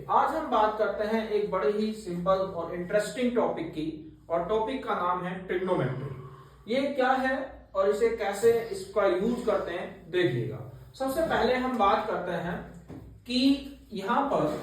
आज हम बात करते हैं एक बड़े ही सिंपल और इंटरेस्टिंग टॉपिक की, और टॉपिक का नाम है ट्रिग्नोमेट्री। ये क्या है और इसे कैसे इसका यूज करते हैं देखिएगा। सबसे पहले हम बात करते हैं कि यहां पर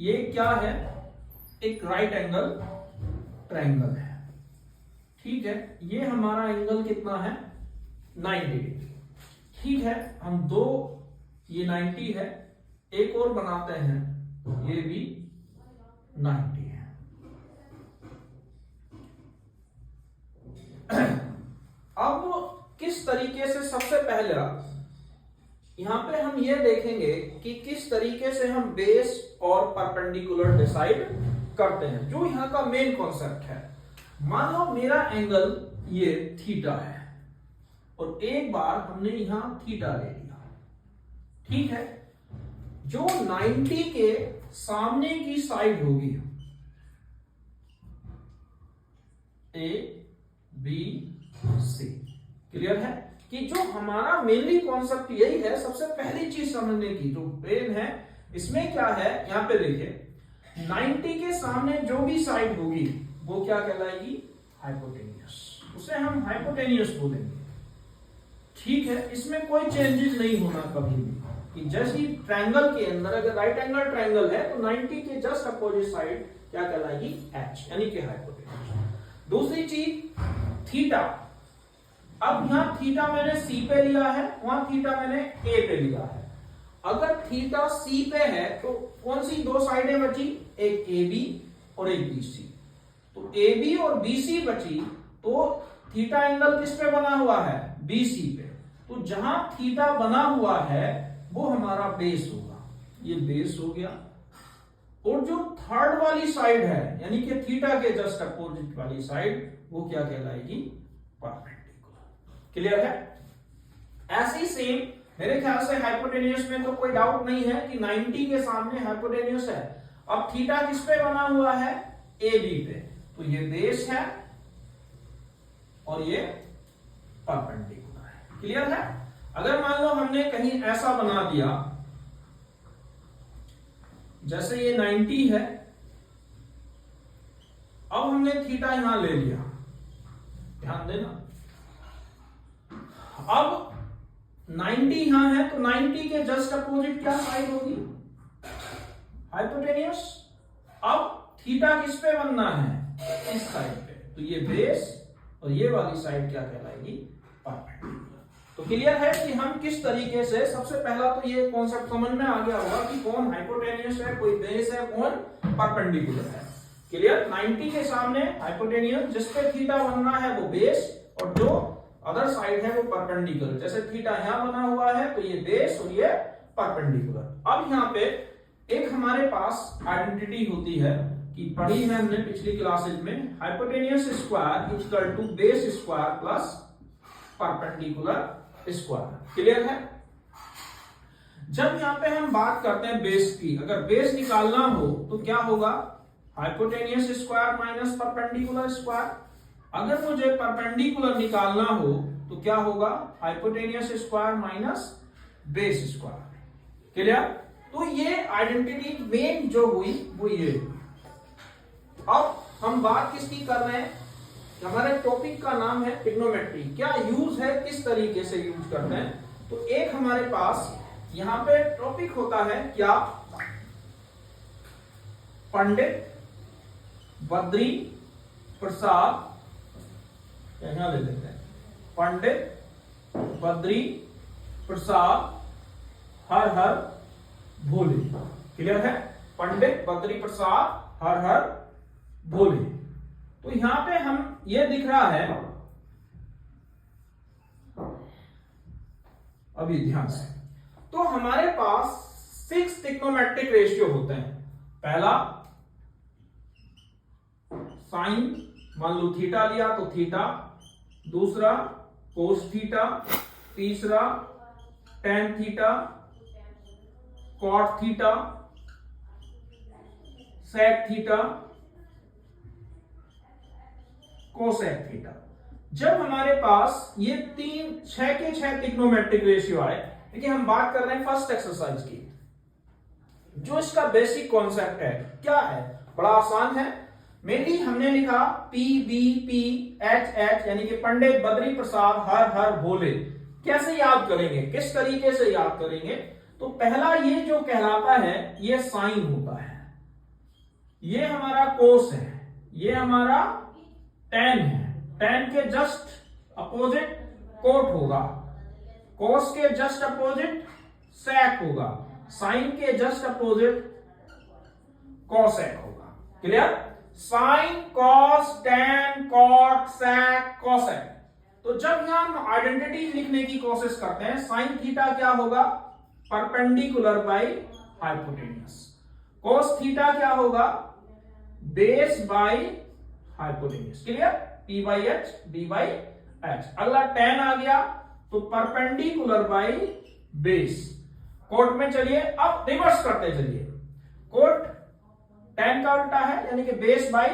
ये क्या है, एक राइट एंगल ट्रायंगल है। ठीक है, ये हमारा एंगल कितना है, 90 डिग्री। ठीक है, हम दो, ये 90 है, एक और बनाते हैं, ये भी 90 है। अब किस तरीके से, सबसे पहले यहां पे हम ये देखेंगे कि किस तरीके से हम बेस और परपेंडिकुलर डिसाइड करते हैं, जो यहां का मेन कॉन्सेप्ट है। मान लो मेरा एंगल ये थीटा है और एक बार हमने यहां थीटा ले लिया। ठीक है, जो 90 के सामने की साइड होगी, ए बी सी, क्लियर है कि जो हमारा मेनली कॉन्सेप्ट यही है, सबसे पहली चीज समझने की जो ब्रेन है इसमें क्या है, यहां पे देखिए 90 के सामने जो भी साइड होगी वो क्या कहलाएगी, हाइपोटेनियस। उसे हम हाइपोटेनियस बोलेंगे। ठीक है, इसमें कोई चेंजेस नहीं होना कभी भी, कि जैसे ही ट्रायंगल के अंदर अगर राइट एंगल ट्रायंगल है तो 90 के जस्ट अपोजिट साइड क्या कहलाएगी, एच, यानी कि हाइपोटेन्यूस। दूसरी चीज थीटा। अब यहां थीटा मैंने सी पे लिया है, वहां थीटा मैंने ए पे लिया है। अगर थीटा सी पे है तो कौन सी दो साइडें बची, एक ए बी और एक बी सी। तो ए बी और बी सी बची, तो थीटा एंगल किस पे बना हुआ है, बी सी पे। तो जहां थीटा बना हुआ है वो हमारा बेस होगा, ये बेस हो गया। और जो थर्ड वाली साइड है, यानी कि थीटा के जस्ट अपोजिट वाली साइड, वो क्या कहलाएगी, परपेंडिकुलर। क्लियर है। ऐसे ही सेम मेरे ख्याल से हाइपोटेन्यूस में तो कोई डाउट नहीं है कि 90 के सामने हाइपोटेन्यूस है। अब थीटा किस पे बना हुआ है, ए बी पे, तो ये बेस है और ये परपेंडिकुलर है। क्लियर है। अगर मान लो हमने कहीं ऐसा बना दिया, जैसे ये 90 है, अब हमने थीटा यहां ले लिया, ध्यान देना। अब 90 यहां है तो 90 के जस्ट अपोजिट क्या साइड होगी, हाइपोटेनियस। अब थीटा किस पे बनना है, इस साइड पे, तो ये बेस और ये वाली साइड क्या कहलाएगी, परपेंडिकुलर। तो क्लियर है कि हम किस तरीके से, सबसे पहला तो ये कॉन्सेप्ट समझ में आ गया होगा कि कौन हाइपोटेनियस है, कोई बेस है, कौन परपेंडिकुलर है। क्लियर। 90 के सामने हाइपोटेनियस, जिसपे थीटा बनना है वो बेस, और जो अदर साइड है वो परपेंडिकुलर। जैसे थीटा यहां बना हुआ है तो ये बेस और ये परपेंडिकुलर। अब यहां पे एक हमारे पास आइडेंटिटी होती है कि पढ़ी है हमने पिछली क्लासेज में, hypotenuse square equal to base square plus perpendicular square. Clear है। जब यहां पे हम बात करते हैं बेस की, अगर बेस निकालना हो तो क्या होगा, hypotenuse square minus perpendicular square. अगर मुझे परपेंडिकुलर निकालना हो तो क्या होगा, hypotenuse square minus base square. Clear. तो ये आइडेंटिटी मेन जो हुई वो ये हुई। अब हम बात किसकी कर रहे हैं, हमारे टॉपिक का नाम है ट्रिग्नोमेट्री। क्या यूज है, किस तरीके से यूज करते हैं। तो एक हमारे पास यहां पे टॉपिक होता है क्या, पंडित बद्री प्रसाद, यहां ले लेते हैं, पंडित बद्री प्रसाद हर हर भोले। क्लियर है। पंडित बद्री प्रसाद हर हर भोले। तो यहां पे हम ये दिख रहा है, अभी ध्यान से, तो हमारे पास 6 ट्रिग्नोमेट्रिक रेशियो होते हैं। पहला साइन, मान लो थीटा लिया तो थीटा, दूसरा कोस थीटा, तीसरा tan theta, cot theta, sec theta, cosec theta. जब हमारे पास ये 6 के 6 ट्रिग्नोमेट्रिक रेशियो आए, देखिए हम बात कर रहे हैं फर्स्ट एक्सरसाइज की, जो इसका बेसिक कॉन्सेप्ट है क्या है, बड़ा आसान है। मेनली हमने लिखा PBPHH यानी कि पंडित बद्री प्रसाद हर हर भोले। कैसे याद करेंगे, किस तरीके से याद करेंगे? तो पहला ये जो कहलाता है ये साइन होता है, ये हमारा कोस है, ये हमारा टेन है। टेन के जस्ट अपोजिट कोट होगा, कोस के जस्ट अपोजिट सेक होगा, साइन के जस्ट अपोजिट कॉसेक होगा। Clear? Sine, cos, tan, cot, sec, cosec. तो जब यहां हम आइडेंटिटी लिखने की कोशिश करते हैं, साइन थीटा क्या होगा? Perpendicular by hypotenuse. Cos theta क्या होगा? Base by hypotenuse. Clear? P by H, B by H. अगला टेन आ गया तो परपेंडिकुलर बाय बेस। कोट में चलिए अब रिवर्स करते चलिए, कोट टेन का उल्टा है यानी कि base by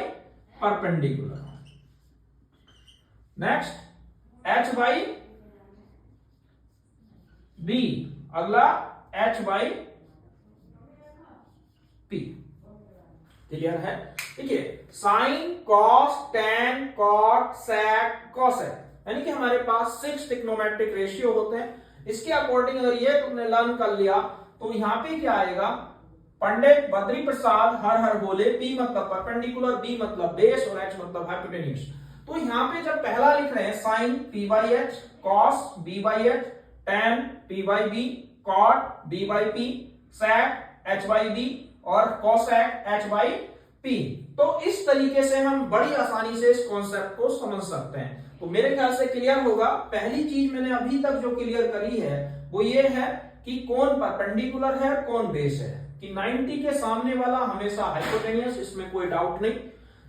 perpendicular. Next H by B, अगला H बाई P। क्लियर है? देखिए sign, cos, tan, cot, sec, cosec यानी कि हमारे पास 6 ट्रिग्नोमेट्रिक रेशियो होते हैं। इसके अकॉर्डिंग अगर ये तुमने लर्न कर लिया तो यहां पे क्या आएगा? पंडित बद्री प्रसाद हर हर बोले, P मतलब परपेंडिकुलर, B मतलब बेस और H मतलब हाइपोटेन्यूस। तो यहां पे जब पहला लिख रहे हैं sine P by H, cos B by H, tan P by B, cot B by P, sec H by B और कॉसेक H बाई P। तो इस तरीके से हम बड़ी आसानी से इस कॉन्सेप्ट को समझ सकते हैं। तो मेरे ख्याल से क्लियर होगा। पहली चीज मैंने अभी तक जो क्लियर करी है वो ये है कि कौन परपेंडिकुलर है, कौन बेस है, कि 90 के सामने वाला हमेशा हाइपोटेनियस, इसमें कोई डाउट नहीं।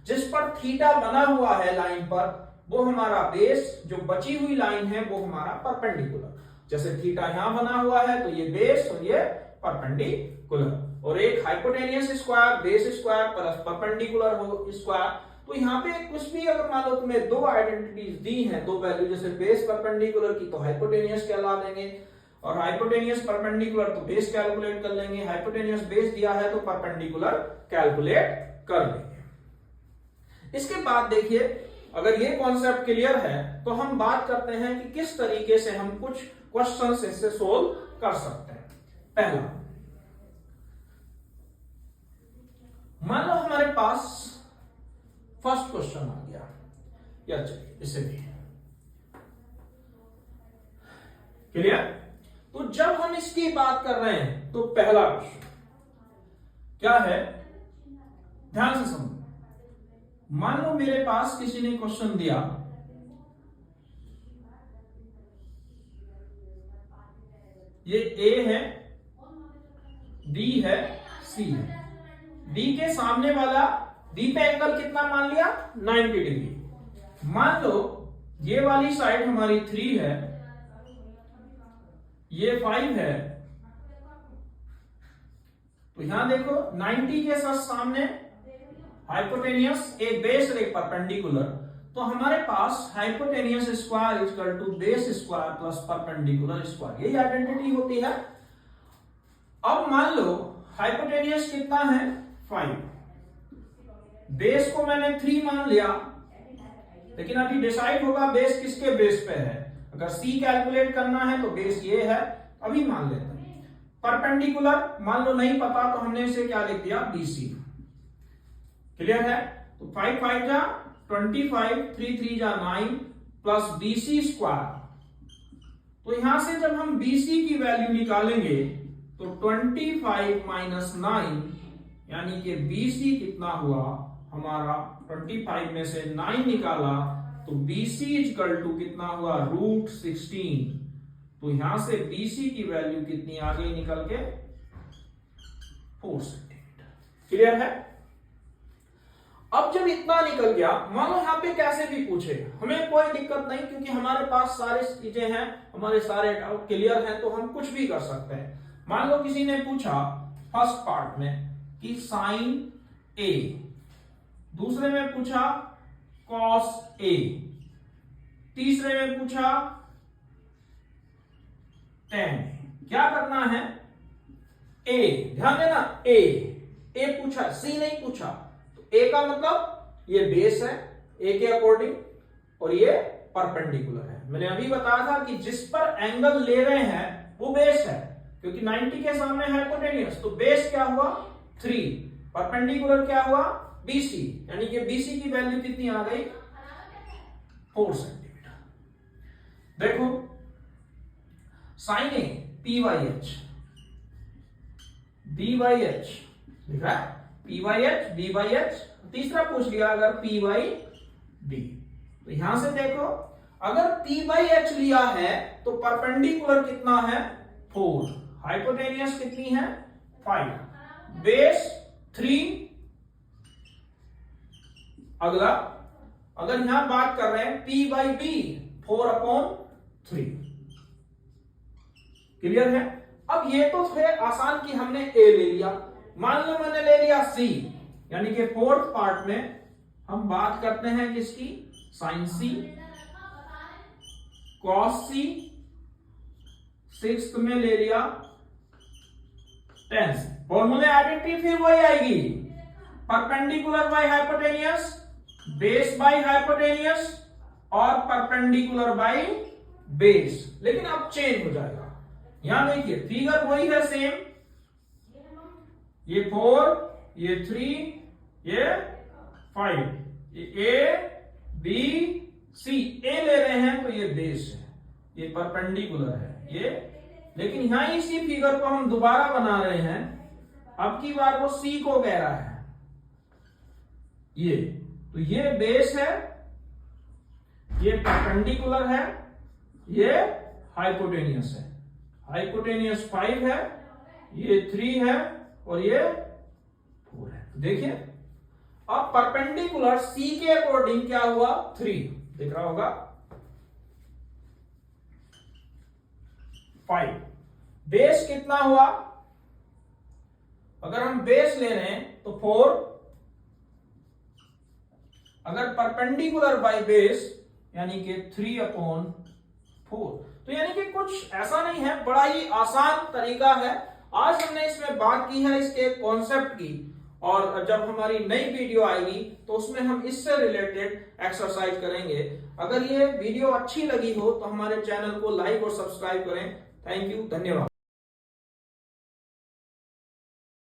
जिस पर थीटा बना हुआ है लाइन पर वो हमारा बेस, जो बची हुई लाइन है वो हमारा परपेंडिकुलर। जैसे थीटा यहां बना हुआ है तो ये बेस और ये परपेंडिकुलर, और एक hypotenuse square, base square plus perpendicular हो स्क्वायर। तो यहाँ पे कुछ भी अगर मान लो तुम्हें दो आइडेंटिटीज दी हैं, दो वैल्यू, जैसे बेस परपेंडिकुलर की तो हाइपोटेनियस कहला देंगे और हाइपोटेनियस परपेंडिकुलर तो बेस कैलकुलेट कर लेंगे, हाइपोटेनियस बेस दिया है तो परपेंडिकुलर कैलकुलेट कर लेंगे। इसके बाद देखिए अगर ये कॉन्सेप्ट क्लियर है तो हम बात करते हैं कि किस तरीके से हम कुछ क्वेश्चंस इससे सोल्व कर सकते हैं। पहला, मान लो हमारे पास फर्स्ट क्वेश्चन आ गया, या चलिए इसे भी क्लियर। तो जब हम इसकी बात कर रहे हैं तो पहला क्वेश्चन क्या है, ध्यान से समझो। मान लो मेरे पास किसी ने क्वेश्चन दिया, ये A है, B है, C है। B के सामने वाला, B पे एंगल कितना मान लिया? 90 डिग्री। मान लो ये वाली साइड हमारी 3 है, ये 5 है। तो यहां देखो 90 के सामने हाइपोटेनियस, एक बेस और एक परपेंडिकुलर। तो हमारे पास hypotenuse square equal to base square plus perpendicular square, यही आइडेंटिटी होती है। अब मान लो हाइपोटेनियस कितना है? 5। बेस को मैंने 3 मान लिया, लेकिन अभी डिसाइड होगा बेस किसके बेस पे है। अगर C कैलकुलेट करना है तो बेस ये है, अभी मान लेते हैं। परपेंडिकुलर मान लो नहीं पता तो हमने इसे क्या लिख दिया? BC। क्लियर है? तो 5 5 जा 25, 3 3 जा 9 प्लस BC स्क्वायर। तो यहां से जब हम BC की वैल्यू निकालेंगे तो 25 माइनस 9 यानी कि BC कितना हुआ हमारा? 25 में से 9 निकाला तो BC इक्वल टू कितना हुआ? √16। तो यहां से BC की वैल्यू कितनी आ गई निकल के? 4 सेंटीमीटर। क्लियर है? अब जब इतना निकल गया, मान लो यहां पे कैसे भी पूछे, हमें कोई दिक्कत नहीं, क्योंकि हमारे पास सारे चीजें हैं, हमारे सारे डाउट क्लियर हैं, तो हम कुछ भी कर सकते हैं। मान लो किसी ने पूछा फर्स्ट पार्ट में कि साइन A, दूसरे में पूछा कॉस A, तीसरे में पूछा tan। क्या करना है? ए, ध्यान देना, ए पूछा, सी नहीं पूछा। तो ए का मतलब ये बेस है ए के अकॉर्डिंग, और ये परपेंडिकुलर है। मैंने अभी बताया था कि जिस पर एंगल ले रहे हैं वो बेस है, क्योंकि 90 के सामने हाइपोटेनियस, तो बेस क्या हुआ 3, परपेंडिकुलर क्या हुआ BC, यानी कि BC की वैल्यू कितनी आ गई 4 सेंटीमीटर। देखो साइन ए PYH BYH लिखा है, PYH BYH। तीसरा पूछ लिया अगर PYB, तो यहां से देखो अगर PYH लिया है तो परपेंडिकुलर कितना है 4, हाइपोटेनियस कितनी है 5, बेस 3। अगला अगर यहां बात कर रहे हैं PYB 4/3, क्लियर है। अब ये तो थे आसान कि हमने ए ले लिया, मान लो मैंने ले लिया सी, यानी कि फोर्थ पार्ट में हम बात करते हैं किसकी, साइन सी, कॉस सी, सिक्स्थ में ले लिया टेन सी। फॉर्मूले आइडेंटिटी फिर वही आएगी, perpendicular by hypotenuse, base by hypotenuse और परपेंडिकुलर बाय बेस, लेकिन अब चेंज हो जाएगा। यहां देखिए फिगर वही है सेम, ये 4, ये 3, ये 5, ये ए बी सी, ए ले रहे हैं तो ये बेस है, ये परपेंडिकुलर है ये, लेकिन यहां इसी फिगर को हम दोबारा बना रहे हैं, अब की बार वो सी को कह रहा है ये, तो ये बेस है, ये परपेंडिकुलर है, ये हाइपोटेनियस है, हाइपोटेनियस 5 है, ये 3 है और ये 4 है। तो देखिए अब परपेंडिकुलर सी के अकॉर्डिंग क्या हुआ 3, दिख रहा होगा 5, बेस कितना हुआ, अगर हम बेस ले रहे हैं तो 4, अगर परपेंडिकुलर बाय बेस यानी कि 3/4। तो यानी कि कुछ ऐसा नहीं है, बड़ा ही आसान तरीका है। आज हमने इसमें बात की है इसके कॉन्सेप्ट की, और जब हमारी नई वीडियो आएगी तो उसमें हम इससे रिलेटेड एक्सरसाइज करेंगे। अगर ये वीडियो अच्छी लगी हो तो हमारे चैनल को लाइक और सब्सक्राइब करें। थैंक यू, धन्यवाद।